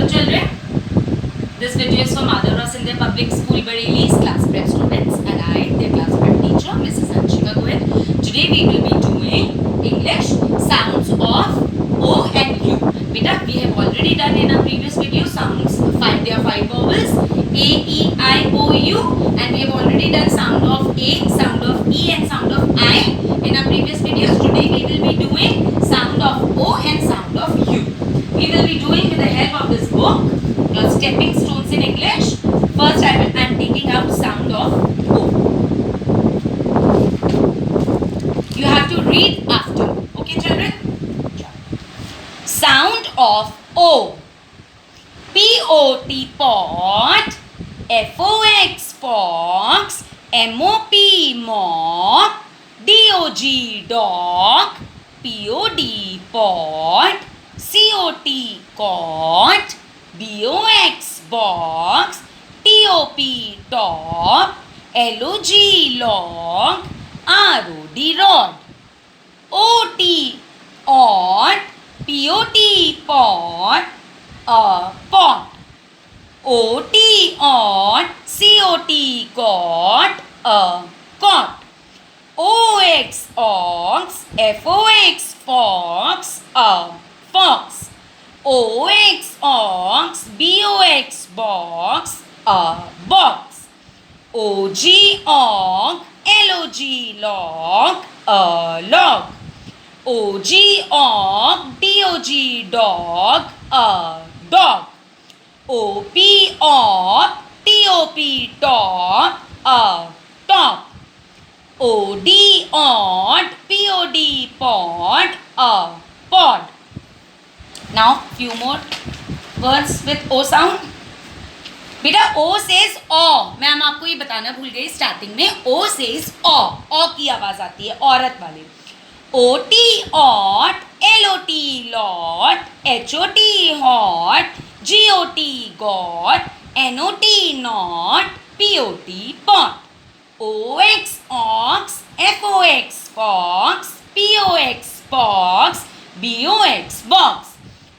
Hello children, this video is from Madhav Sindhya Public School Bareilly's class prep students and I, their class prep teacher, Mrs. Anshika Goyal. Today we will be doing English sounds of O and U. Beta, we have already done in our previous video sounds, there are 5 vowels, A, E, I, O, U, and we have already done sound of A, sound of E and sound of I in our previous videos. Today we will be doing sound of O and sound of U. We will be doing with the help of this book, Stepping Stones in English. First I am taking out sound of O. You have to read after. Okay children? Sound of O. P-O-T pot, F-O-X fox, M-O-P mop, D-O-G dog, P-O-D pot, C-O-T cot, B-O-X box, T-O-P top, L-O-G log, R-O-D rod, O-T odd, P-O-T pot, pot, O-T odd, C-O-T cot, cot, O-X ox, F-O-X fox, fox, O-X ox, B-O-X box, box, O-G og, L-O-G log, log, O-G og, D-O-G dog, dog, O-P op, T-O-P top, top, O-D odd, P-O-D pod, pod. Now few more words with O sound. बेटा O says O. Ma'am आपको ये बताना भूल गई starting में. O says O की आवाज आती है औरत वाली. O-T ought, L-O-T lot, H-O-T hot, G-O-T got, N-O-T not, P-O-T pot, O-X ox, F-O-X fox, P-O-X box, B-O-X box,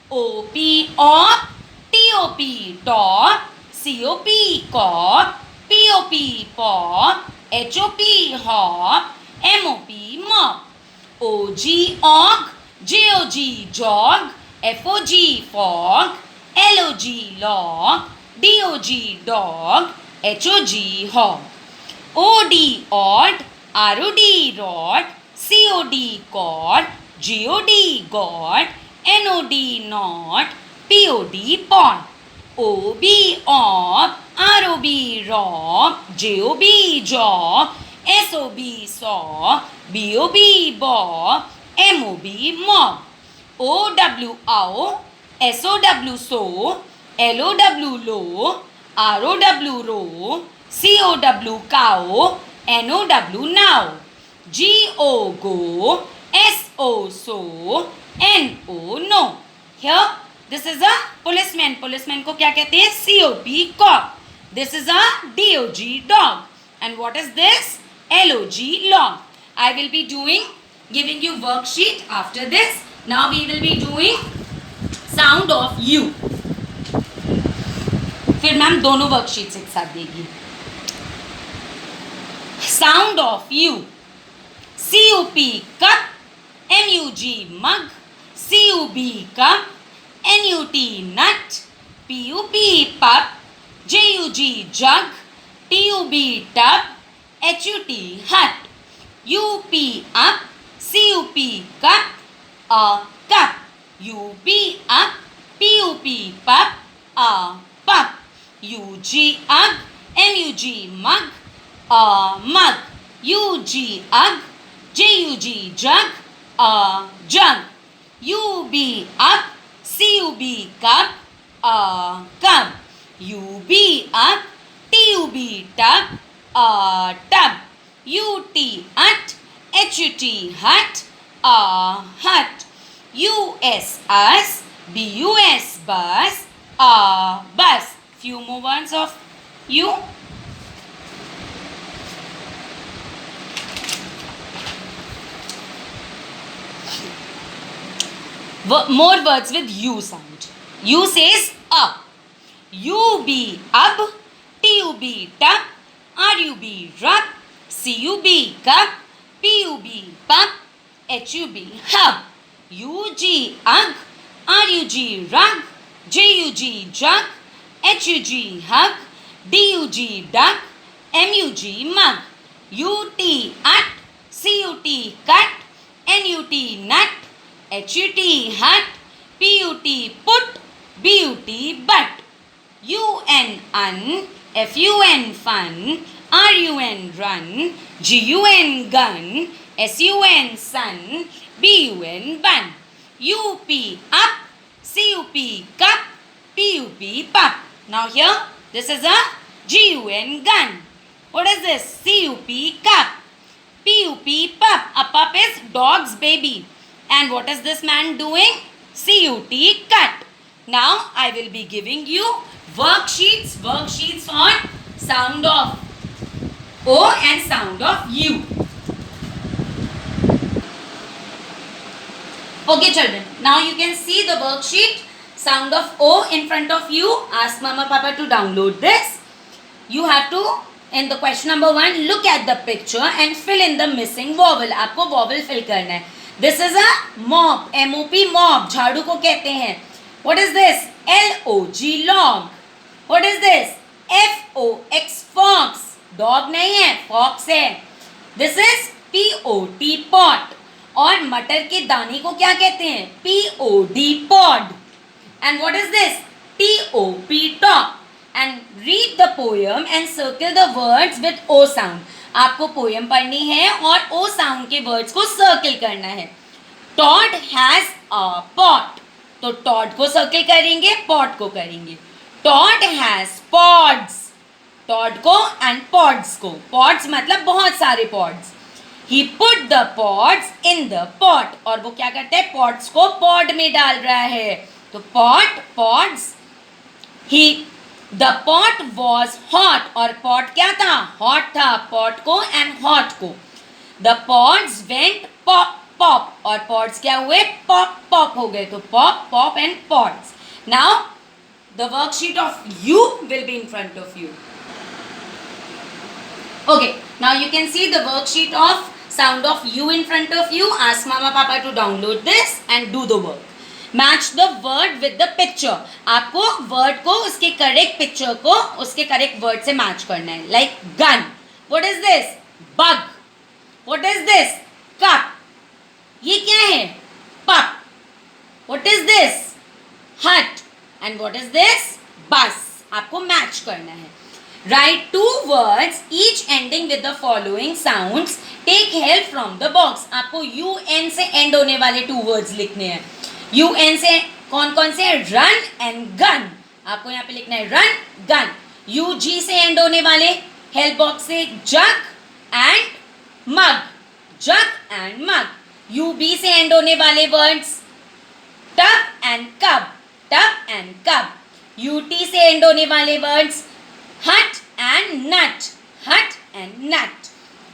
O-P op, T-O-P top, C-O-P cop, P-O-P pop, H-O-P hop, M-O-P mop, O-G og, J-O-G jog, F-O-G fog, L-O-G log, D-O-G dog, H-O-G hog, O-D odd, R-O-D rod, C-O-D cord, G-O-D god, N-O-D not, P-O-D pot, O-B op, R-O-B rob, J-O-B job, S-O-B saw, B-O-B bob, M-O-B mob, O-W ow, S-O-W so, L-O-W low, R-O-W row, C-O-W cow, N-O-W now, G-O go, S-O so, N-O no. Here this is a policeman. Policeman को क्या कहते हैं? C-O-P cop. This is a D-O-G dog. And what is this? L-O-G log. I will be giving you worksheet after this. Now we will be doing sound of U. फिर ma'am दोनों worksheets एक साथ देगी. Sound of U. C-U-P cup, M-U-G mug, C-U-B cup, N-U-T nut, P-U-P pup, J-U-G jug, T-U-B tub, H-U-T hut, U-P up, C-U-P cup, cup, U-P up, P-U-P pup, pup, U-G ug, M-U-G mug, mug, U-G ug, J-U-G jug, jug, U-B up, C-U-B cup, cup, U-B up, T-U-B tub, tub, U-T ut, H-U-T hut, hut, U-S us, B-U-S bus, bus. Few more ones of U. More words with U sound. U says up. UB up. TUB tub. RUB rub. CUB cup. PUB pup. HUB hub. UG ugh. RUG rug. JUG jug. HUG hug. DUG duck. MUG mug. UT ut. CUT cut. NUT nut. HUT hut. PUT put. BUT butt. UN un. FUN fun. RUN run. GUN gun. SUN sun. BUN bun. UP up. CUP cup. PUP pup. Now here, this is a GUN gun. What is this? CUP cup. PUP pup. A pup is dog's baby. And what is this man doing? CUT cut. Now I will be giving you worksheets on sound of O and sound of U. Okay children, now you can see the worksheet sound of O in front of you. Ask mama papa to download this. You have to, in the question number 1, look at the picture and fill in the missing vowel. आपको vowel fill करना है. This is a mop, M-O-P mop, झाड़ू को कहते हैं. What is this? L-O-G log. What is this? F-O-X fox. Dog नहीं है, fox है. This is P-O-T pot. और मटर के दाने को क्या कहते हैं? P-O-D pod. And what is this? T-O-P top. And read the poem and circle the words with O sound. आपको poem पढ़नी है और O sound के words को circle करना है. Todd has a pot. तो Todd को circle करेंगे, pot को करेंगे. Todd has pods. Todd को and pods को. Pods मतलब बहुत सारे pods. He put the pods in the pot. और वो क्या करता है? Pods को pod में डाल रहा है. तो pot, pods. The pot was hot. और pot क्या था? Hot था. Pot को and hot को. The pods went pop, pop. और pods क्या हुए? Pop, pop हो गए. तो pop, pop and pods. Now, the worksheet of U will be in front of you. Okay, now you can see the worksheet of sound of U in front of you. Ask mama papa to download this and do the work. Match the word with the picture. आपको word को उसके correct picture को उसके correct word से match करना है. Like gun. What is this? Bug. What is this? Cup. ये क्या है? Pup. What is this? Hut. And what is this? Bus. आपको match करना है. Write 2 words each ending with the following sounds. Take help from the box. आपको UN से end होने वाले 2 words लिखने हैं. UN से कौन कौन से? Run and gun. आपको यहाँ पे लिखना है run, gun. UG से end होने वाले help box से jug and mug. Jug and mug. UB से end होने वाले words tub and cub. Tub and cub. UT से end होने वाले words hut and nut. Hut and nut.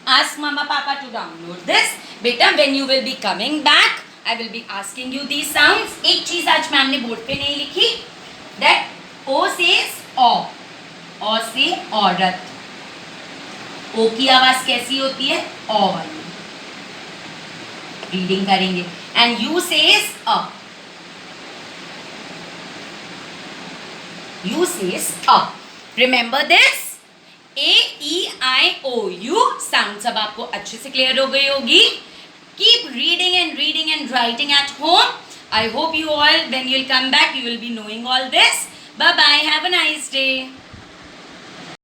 Ask mama papa to download this. Beta, when you will be coming back, I will be asking you these sounds. एक चीज आज ma'am ने board पे नहीं लिखी. That O says O. O से औरत. O की आवाज कैसी होती है? O वाली. रीडिंग करेंगे. And U says A. U says A. Remember this? A, E, I, O, U sound सब आपको अच्छे से क्लियर हो गई होगी. Keep reading and writing at home. I hope you all, when you'll come back, you will be knowing all this. Bye bye. Have a nice day.